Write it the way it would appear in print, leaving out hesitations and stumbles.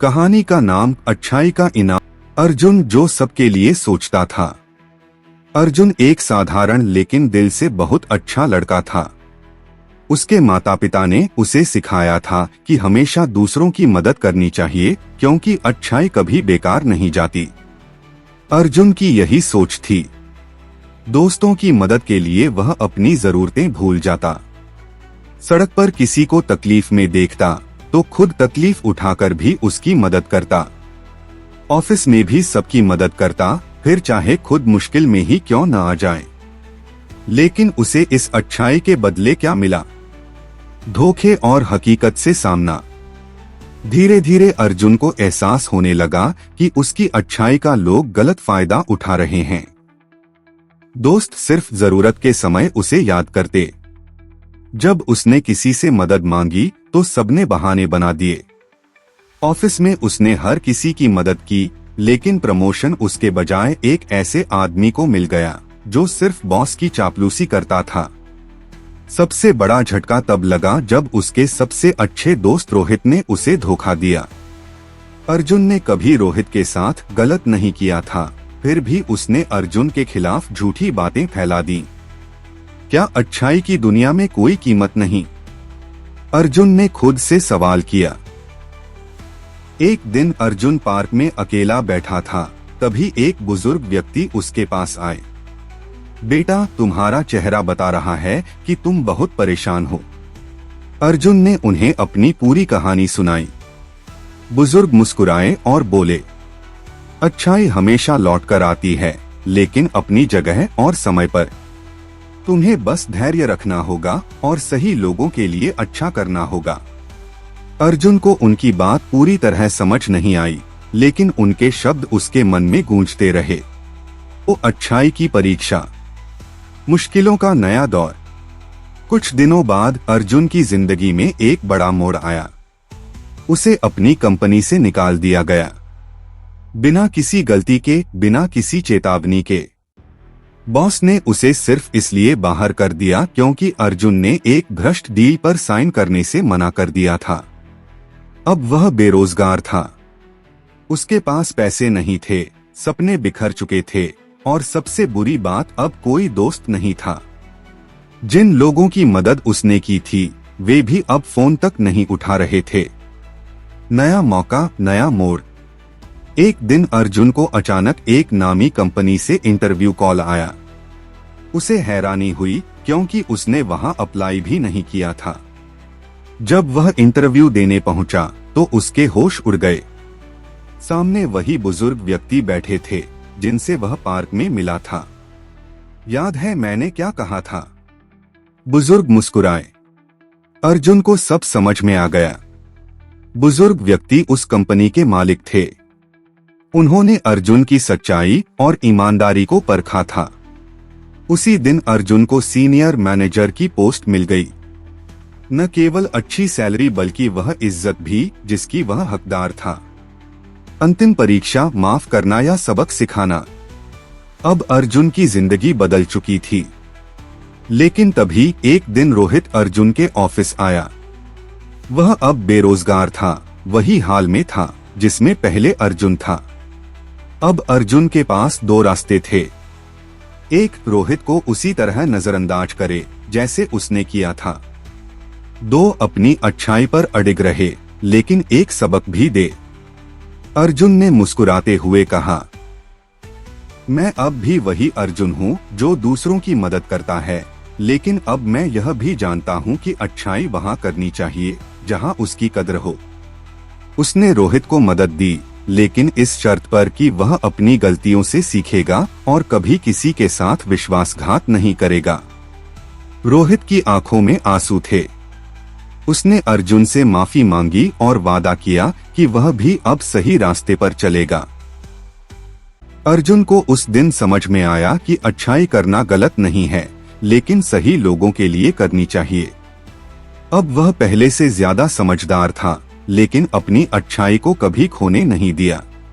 कहानी का नाम अच्छाई का इनाम। अर्जुन जो सबके लिए सोचता था। अर्जुन एक साधारण लेकिन दिल से बहुत अच्छा लड़का था। उसके माता पिता ने उसे सिखाया था कि हमेशा दूसरों की मदद करनी चाहिए, क्योंकि अच्छाई कभी बेकार नहीं जाती। अर्जुन की यही सोच थी। दोस्तों की मदद के लिए वह अपनी जरूरतें भूल जाता। सड़क पर किसी को तकलीफ में देखता तो खुद तकलीफ उठाकर भी उसकी मदद करता। ऑफिस में भी सबकी मदद करता, फिर चाहे खुद मुश्किल में ही क्यों न आ जाए। लेकिन उसे इस अच्छाई के बदले क्या मिला? धोखे और हकीकत से सामना। धीरे धीरे अर्जुन को एहसास होने लगा कि उसकी अच्छाई का लोग गलत फायदा उठा रहे हैं। दोस्त सिर्फ जरूरत के समय उसे याद करते। जब उसने किसी से मदद मांगी तो सबने बहाने बना दिए। ऑफिस में उसने हर किसी की मदद की, लेकिन प्रमोशन उसके बजाय एक ऐसे आदमी को मिल गया जो सिर्फ बॉस की चापलूसी करता था। सबसे बड़ा झटका तब लगा जब उसके सबसे अच्छे दोस्त रोहित ने उसे धोखा दिया। अर्जुन ने कभी रोहित के साथ गलत नहीं किया था, फिर भी उसने अर्जुन के खिलाफ झूठी बातें फैला दी। क्या अच्छाई की दुनिया में कोई कीमत नहीं? अर्जुन ने खुद से सवाल किया। एक दिन अर्जुन पार्क में अकेला बैठा था, तभी एक बुजुर्ग व्यक्ति उसके पास आए। बेटा, तुम्हारा चेहरा बता रहा है कि तुम बहुत परेशान हो। अर्जुन ने उन्हें अपनी पूरी कहानी सुनाई। बुजुर्ग मुस्कुराए और बोले, अच्छाई हमेशा लौटकर आती है, लेकिन अपनी जगह और समय पर। तुम्हें बस धैर्य रखना होगा और सही लोगों के लिए अच्छा करना होगा। अर्जुन को उनकी बात पूरी तरह समझ नहीं आई, लेकिन उनके शब्द उसके मन में गूंजते रहे। वो अच्छाई की परीक्षा, मुश्किलों का नया दौर। कुछ दिनों बाद अर्जुन की जिंदगी में एक बड़ा मोड़ आया। उसे अपनी कंपनी से निकाल दिया गया, बिना किसी गलती के, बिना किसी चेतावनी के। बॉस ने उसे सिर्फ इसलिए बाहर कर दिया क्योंकि अर्जुन ने एक भ्रष्ट डील पर साइन करने से मना कर दिया था। अब वह बेरोजगार था। उसके पास पैसे नहीं थे, सपने बिखर चुके थे, और सबसे बुरी बात, अब कोई दोस्त नहीं था। जिन लोगों की मदद उसने की थी, वे भी अब फोन तक नहीं उठा रहे थे। नया मौका, नया मोड़। एक दिन अर्जुन को अचानक एक नामी कंपनी से इंटरव्यू कॉल आया। उसे हैरानी हुई, क्योंकि उसने वहां अप्लाई भी नहीं किया था। जब वह इंटरव्यू देने पहुंचा तो उसके होश उड़ गए। सामने वही बुजुर्ग व्यक्ति बैठे थे जिनसे वह पार्क में मिला था। याद है मैंने क्या कहा था? बुजुर्ग मुस्कुराए। अर्जुन को सब समझ में आ गया। बुजुर्ग व्यक्ति उस कंपनी के मालिक थे। उन्होंने अर्जुन की सच्चाई और ईमानदारी को परखा था। उसी दिन अर्जुन को सीनियर मैनेजर की पोस्ट मिल गई। न केवल अच्छी सैलरी, बल्कि वह इज्जत भी जिसकी वह हकदार था। अंतिम परीक्षा, माफ करना या सबक सिखाना। अब अर्जुन की जिंदगी बदल चुकी थी। लेकिन तभी एक दिन रोहित अर्जुन के ऑफिस आया। वह अब बेरोजगार था, वही हाल में था जिसमें पहले अर्जुन था। अब अर्जुन के पास दो रास्ते थे। एक, रोहित को उसी तरह नजरअंदाज करे जैसे उसने किया था। दो, अपनी अच्छाई पर अडिग रहे, लेकिन एक सबक भी दे। अर्जुन ने मुस्कुराते हुए कहा, मैं अब भी वही अर्जुन हूँ जो दूसरों की मदद करता है, लेकिन अब मैं यह भी जानता हूँ कि अच्छाई वहाँ करनी चाहिए जहाँ उसकी कद्र हो। उसने रोहित को मदद दी, लेकिन इस शर्त पर कि वह अपनी गलतियों से सीखेगा और कभी किसी के साथ विश्वासघात नहीं करेगा। रोहित की आंखों में आंसू थे। उसने अर्जुन से माफी मांगी और वादा किया कि वह भी अब सही रास्ते पर चलेगा। अर्जुन को उस दिन समझ में आया कि अच्छाई करना गलत नहीं है, लेकिन सही लोगों के लिए करनी चाहिए। अब वह पहले से ज्यादा समझदार था, लेकिन अपनी अच्छाई को कभी खोने नहीं दिया।